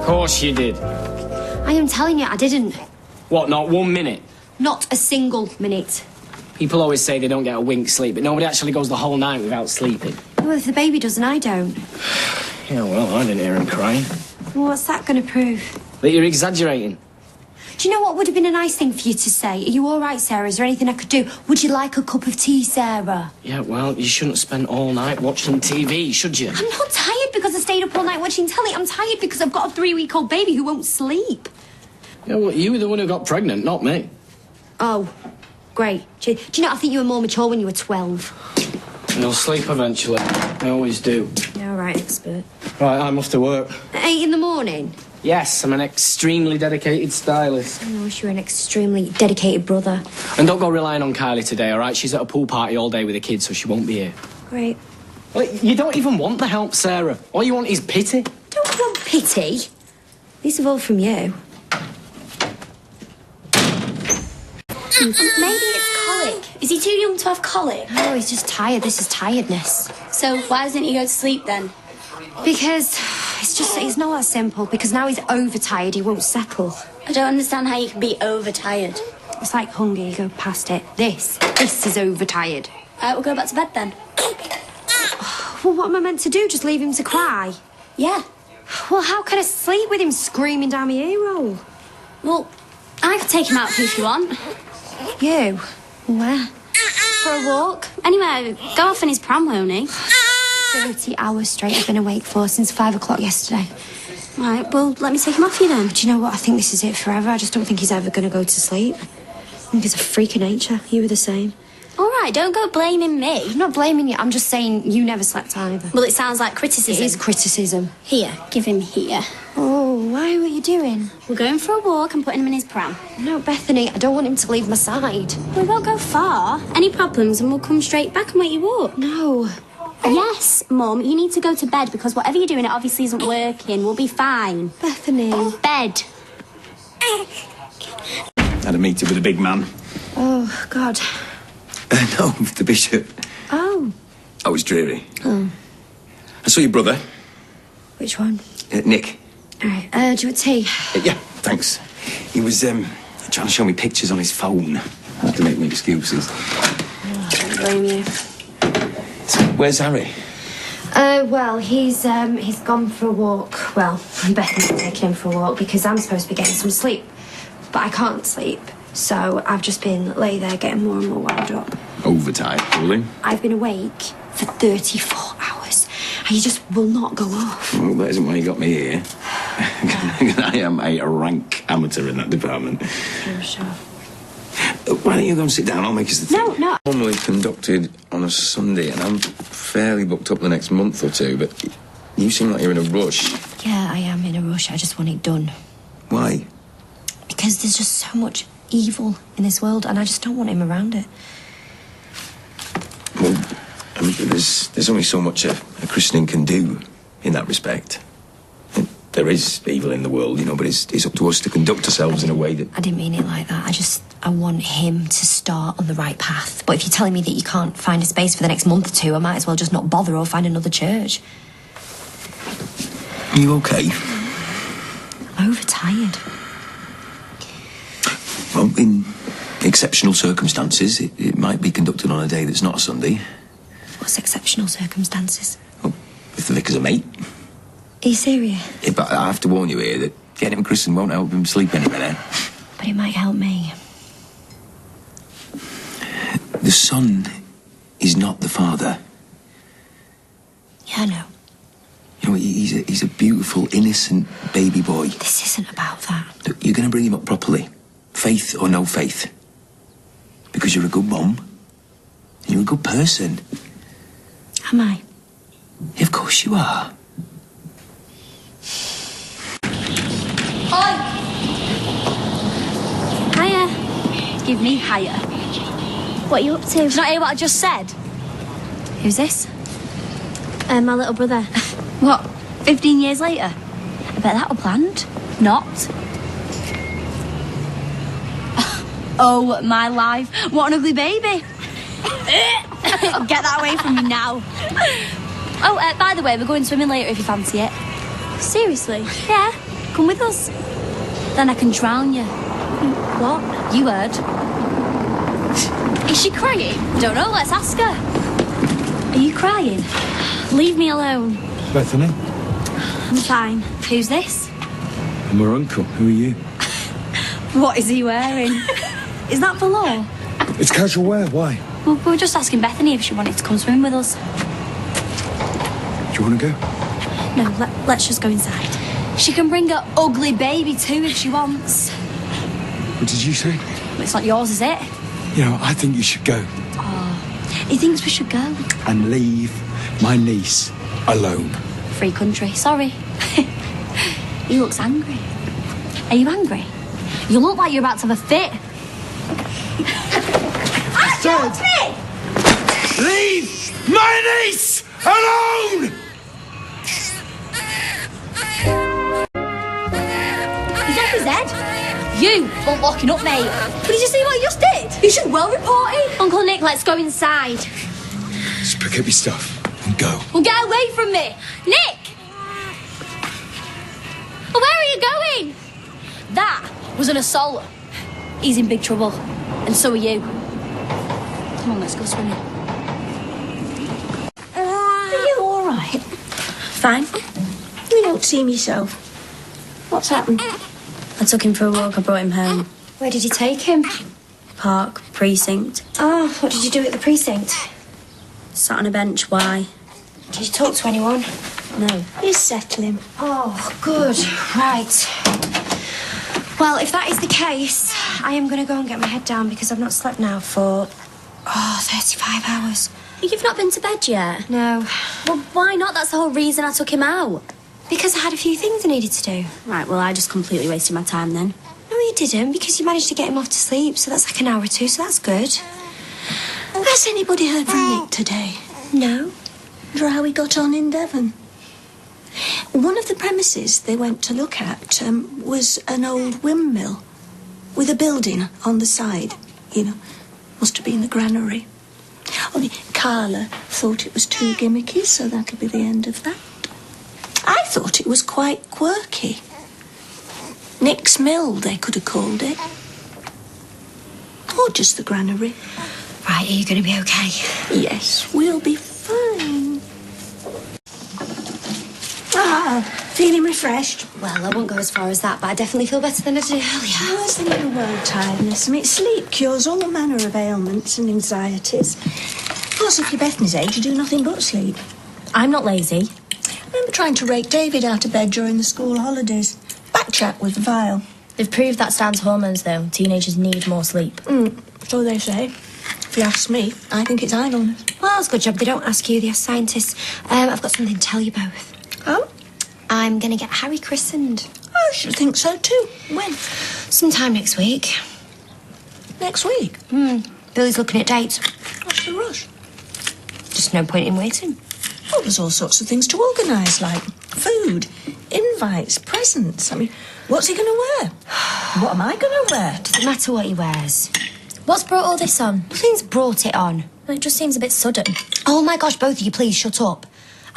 course you did. I am telling you, I didn't. What, not 1 minute? Not a single minute. People always say they don't get a wink's sleep, but nobody actually goes the whole night without sleeping. Well, if the baby does and I don't. Yeah, well, I didn't hear him crying. Well, what's that going to prove? That you're exaggerating. Do you know what would have been a nice thing for you to say? Are you all right, Sarah? Is there anything I could do? Would you like a cup of tea, Sarah? Yeah, well, you shouldn't spend all night watching TV, should you? I'm not tired because I stayed up all night watching telly. I'm tired because I've got a 3-week-old baby who won't sleep. Yeah, well, you were the one who got pregnant, not me. Oh, great. Do you know, I think you were more mature when you were 12. You'll sleep eventually. I always do. Yeah, all right, expert. Right, I'm off to work. At 8 in the morning? Yes, I'm an extremely dedicated stylist. I wish you were an extremely dedicated brother. And don't go relying on Kylie today, all right? She's at a pool party all day with the kids, so she won't be here. Great. Well, you don't even want the help, Sarah. All you want is pity. Don't want pity. Least of all from you. Maybe it's colic. Is he too young to have colic? Oh, he's just tired. This is tiredness. So why doesn't he go to sleep then? Because it's not that simple. Because now he's overtired, he won't settle. I don't understand how you can be overtired. It's like hunger, you go past it. This is overtired. We'll go back to bed then. Well, what am I meant to do? Just leave him to cry? Yeah. Well, how can I sleep with him screaming down my ear hole? Well, I could take him out if you want. You? Where? For a walk? Anyway, go off in his pram, won't he? 30 hours straight I've been awake for since 5 o'clock yesterday. Right, well, let me take him off you then. Do you know what? I think this is it forever. I just don't think he's ever going to go to sleep. I think he's a freak of nature. You were the same. All right, don't go blaming me. I'm not blaming you. I'm just saying you never slept either. Well, it sounds like criticism. It is criticism. Here, give him here. Oh, why? What are you doing? We're going for a walk and putting him in his pram. No, Bethany, I don't want him to leave my side. We won't go far. Any problems and we'll come straight back and wake you up. No. Yes, Mum, you need to go to bed because whatever you're doing, it obviously isn't working. We'll be fine. Bethany. Bed. Had a meeting with a big man. Oh, God. No, the bishop. Oh. Oh, it's dreary. Oh. I saw your brother. Which one? Nick. All right. Do you want tea? Yeah, thanks. He was trying to show me pictures on his phone. I had to make my excuses. Oh, I don't blame you. So, where's Harry? Well, he's gone for a walk. Well, Bethany's taking him for a walk because I'm supposed to be getting some sleep. But I can't sleep. So I've just been lay there getting more and more wound up. Overtired, pulling. I've been awake for 34 hours. And he just will not go off. Well, that isn't why you got me here. I am a rank amateur in that department. I'm sure. Why don't you go and sit down? I'll make us the tea. No. Normally conducted on a Sunday, and I'm fairly booked up the next month or two, but you seem like you're in a rush. Yeah, I am in a rush. I just want it done. Why? Because there's just so much evil in this world, and I just don't want him around it. Well, I mean, there's only so much a Christian can do in that respect. There is evil in the world, you know, but it's up to us to conduct ourselves in a way that... I didn't mean it like that. I want him to start on the right path. But if you're telling me that you can't find a space for the next month or two, I might as well just not bother or find another church. Are you okay? I'm overtired. Well, in exceptional circumstances, it might be conducted on a day that's not a Sunday. What's exceptional circumstances? Well, if the vicar's a mate. Are you serious? Yeah, but I have to warn you here that getting him christened won't help him sleep any better. But it might help me. The son is not the father. Yeah, I know. You know, he's a beautiful, innocent baby boy. This isn't about that. Look, you're going to bring him up properly. Faith or no faith. Because you're a good mum. And you're a good person. Am I? Yeah, of course you are. Oi! Hiya. Give me higher. What are you up to? Did you not hear what I just said? Who's this? My little brother. What, 15 years later? I bet that were planned. Not. Oh, my life. What an ugly baby. Get that away from me now. Oh, by the way, we're going swimming later if you fancy it. Seriously? Yeah. Come with us. Then I can drown you. What? You heard. Is she crying? Don't know, let's ask her. Are you crying? Leave me alone. Bethany, I'm fine. Who's this? I'm her uncle. Who are you? What is he wearing? Is that for law? It's casual wear. Why? Well, we were just asking Bethany if she wanted to come swim with us. Do you want to go? No, let's just go inside. She can bring her ugly baby too if she wants. What did you say? It's not yours, is it? You know, I think you should go. He thinks we should go. And leave my niece alone. Free country, sorry. He looks angry. Are you angry? You look like you're about to have a fit. Leave my niece alone! He's off his head. You won't locking up, mate. But did you see what you just did? You should well report it. Uncle Nick, let's go inside. Just pick up your stuff and go. Well, get away from me. Nick! Well, where are you going? That was an assault. He's in big trouble. And so are you. Come on, let's go swimming. Are you all right? Fine. You don't seem yourself. What's happened? I took him for a walk. I brought him home. Where did you take him? Park, precinct. Oh, what did you do at the precinct? Sat on a bench. Why? Did you talk to anyone? No. You settle him. Oh, good. Right. Well, if that is the case, I am going to go and get my head down because I've not slept now for, 35 hours. You've not been to bed yet? No. Well, why not? That's the whole reason I took him out. Because I had a few things I needed to do. Right, well, I just completely wasted my time then. No, you didn't, because you managed to get him off to sleep, so that's like an hour or two, so that's good. Has anybody heard from Nick today? No. Or how he got on in Devon? One of the premises they went to look at was an old windmill with a building on the side. You know, must have been the granary. Only Carla thought it was too gimmicky, so that'll be the end of that. I thought it was quite quirky. Nick's Mill, they could have called it. Or just the granary. Right, are you going to be okay? Yes, we'll be fine. Feeling refreshed? Well, I won't go as far as that, but I definitely feel better than I did earlier. Where's the little word tiredness? I mean, sleep cures all manner of ailments and anxieties. Of course, if you're Bethany's age, you do nothing but sleep. I'm not lazy. I remember trying to rake David out of bed during the school holidays. Back chat with Vile. They've proved that's down to hormones, though. Teenagers need more sleep. So they say. If you ask me, I think it's idleness. Well, it's a good job they don't ask you, they ask scientists. I've got something to tell you both. Oh? I'm going to get Harry christened. I should think so too. When? Sometime next week. Next week? Billy's looking at dates. What's the rush? Just no point in waiting. Oh, there's all sorts of things to organise, like food, invites, presents. I mean, what's he going to wear? What am I going to wear? Doesn't matter what he wears. What's brought all this on? Nothing's brought it on. It just seems a bit sudden. Oh my gosh, both of you, please shut up.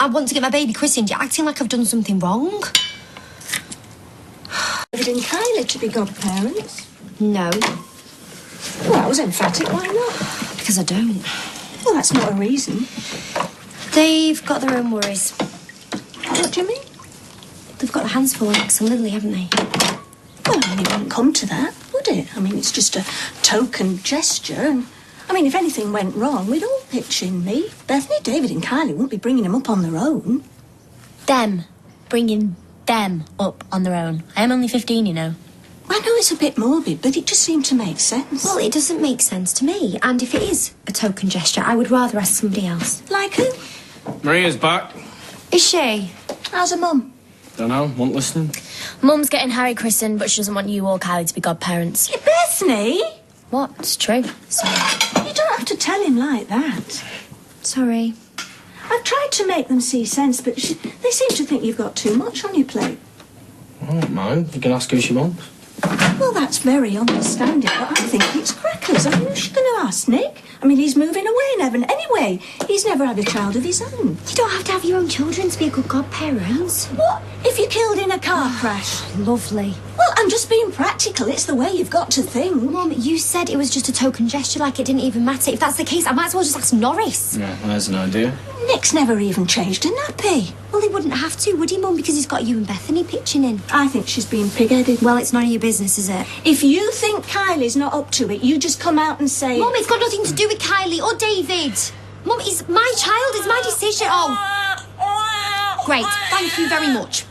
I want to get my baby christened. You're acting like I've done something wrong. David and Kylie to be godparents. No, Well, that was emphatic. Why not? because I don't. Well, that's not a reason. They've got their own worries. What do you mean? They've got their hands full on Max and Lily, haven't they? Well, I mean, it wouldn't come to that, would it? I mean, it's just a token gesture. And, I mean, if anything went wrong, we'd all pitch in. Me, Bethany, David and Kylie wouldn't be bringing him up on their own. Them. Bringing them up on their own. I am only 15, you know. I know it's a bit morbid, but it just seemed to make sense. Well, it doesn't make sense to me. And if it is a token gesture, I would rather ask somebody else. Like who? Maria's back. Is she? How's her mum? Don't know, want listening? Mum's getting Harry christened, but she doesn't want you or Kylie to be godparents. Yeah, Bethany? What? It's true. You don't have to tell him like that. Sorry. I've tried to make them see sense, but they seem to think you've got too much on your plate. I don't mind. You can ask who she wants. Well, that's very understanding, but I think it's crack Who's she going to ask, Nick? I mean, he's moving away in heaven anyway. He's never had a child of his own. You don't have to have your own children to be a good godparent. What? If you're killed in a car crash? Lovely. Well, I'm just being practical. It's the way you've got to think. Mum, you said it was just a token gesture, like it didn't even matter. If that's the case, I might as well just ask Norris. Yeah, there's an idea. Nick's never even changed a nappy. Well, he wouldn't have to, would he, Mum? Because he's got you and Bethany pitching in. I think she's being pig-headed. Well, it's none of your business, is it? If you think Kylie's not up to it, you just come out and say... Mum, it's got nothing to do with Kylie or David. Mum, it's my child. It's my decision. Oh. Great. Thank you very much.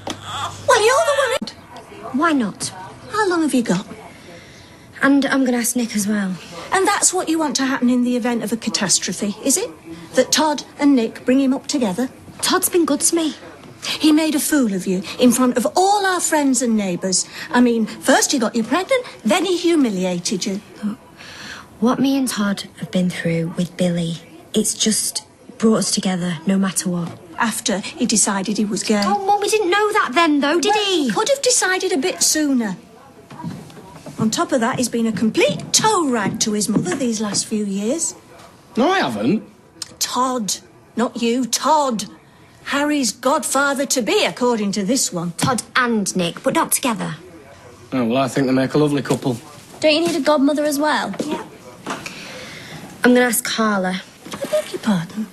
Well, you're the one... Why not? How long have you got? And I'm going to ask Nick as well. And that's what you want to happen in the event of a catastrophe, is it? That Todd and Nick bring him up together? Todd's been good to me. He made a fool of you in front of all our friends and neighbours. I mean, first he got you pregnant, then he humiliated you. What me and Todd have been through with Billy, it's just brought us together, no matter what. After he decided he was gay. Oh, Mum, we didn't know that then, though, did he? Could have decided a bit sooner. On top of that, he's been a complete toe rag to his mother these last few years. No, I haven't. Todd, not you, Todd. Harry's godfather-to-be, according to this one. Todd and Nick, but not together. Oh, well, I think they make a lovely couple. Don't you need a godmother as well? Yeah. I'm going to ask Carla. I beg your pardon?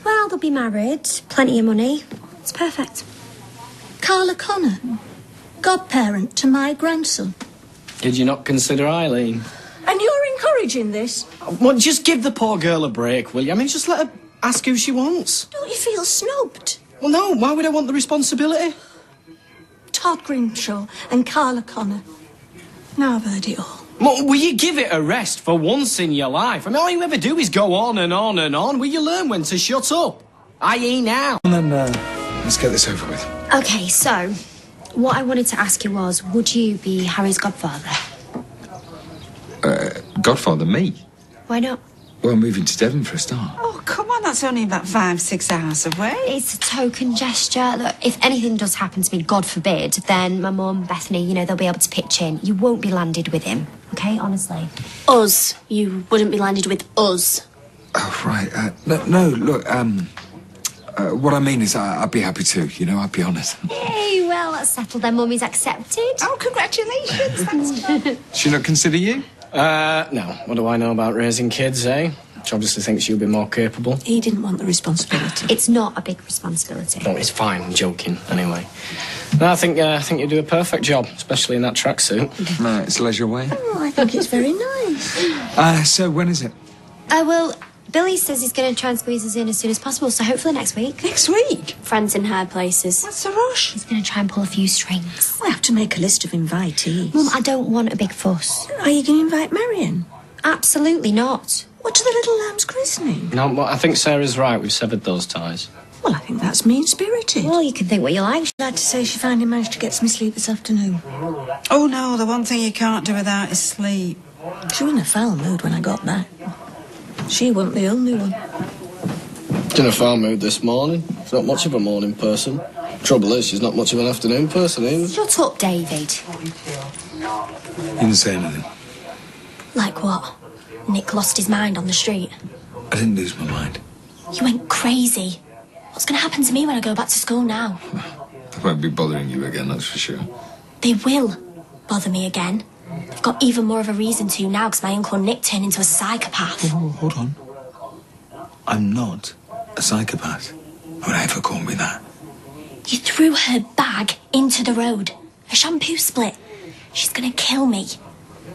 Well, they'll be married, plenty of money. It's perfect. Carla Connor, godparent to my grandson. Did you not consider Eileen? And you're encouraging this? Well, just give the poor girl a break, will you? I mean, just let her ask who she wants. Don't you feel snubbed? Well, no, why would I want the responsibility? Todd Grimshaw and Carla Connor. Now I've heard it all. Well, will you give it a rest for once in your life? I mean, all you ever do is go on and on and on. Will you learn when to shut up? I.e. now. And then, let's get this over with. Okay, so, what I wanted to ask you was, would you be Harry's godfather? Godfather, me? Why not? Well, moving to Devon for a start. Oh, come on, that's only about 5-6 hours away. It's a token gesture. Look, if anything does happen to me, God forbid, then my mum, Bethany, you know, they'll be able to pitch in. You won't be landed with him, okay? Honestly. Us. You wouldn't be landed with us. Oh, right. No, look, what I mean is I'd be happy to, you know, I'd be honest. Hey, well, that's settled then. Mummy's accepted. Oh, congratulations. That's good. Should not consider you? No. What do I know about raising kids, eh? She obviously thinks you'll be more capable. He didn't want the responsibility. It's not a big responsibility. Oh, it's fine. I'm joking, anyway. No, I think you do a perfect job, especially in that tracksuit. No, it's leisure way. Oh, I think it's very nice. So when is it? Well, Billy says he's going to try and squeeze us in as soon as possible, so hopefully next week. Next week? Friends in high places. What's the rush? He's going to try and pull a few strings. We have to make a list of invitees. Mum, I don't want a big fuss. Are you going to invite Marion? Absolutely not. What, to the little lamb's christening? No, well, I think Sarah's right. We've severed those ties. Well, I think that's mean-spirited. Well, you can think what you like. I'd like to say she finally managed to get some sleep this afternoon. Oh, no, the one thing you can't do without is sleep. She was in a foul mood when I got back. She wasn't the only one. In a foul mood this morning. She's not much of a morning person. Trouble is, she's not much of an afternoon person either. Shut up, David. You didn't say anything. Like what? Nick lost his mind on the street. I didn't lose my mind. You went crazy. What's going to happen to me when I go back to school now? I won't be bothering you again, that's for sure. They will bother me again. They've got even more of a reason to now because my Uncle Nick turned into a psychopath. Hold on. I'm not a psychopath. Don't ever call me that. You threw her bag into the road. A shampoo split. She's going to kill me.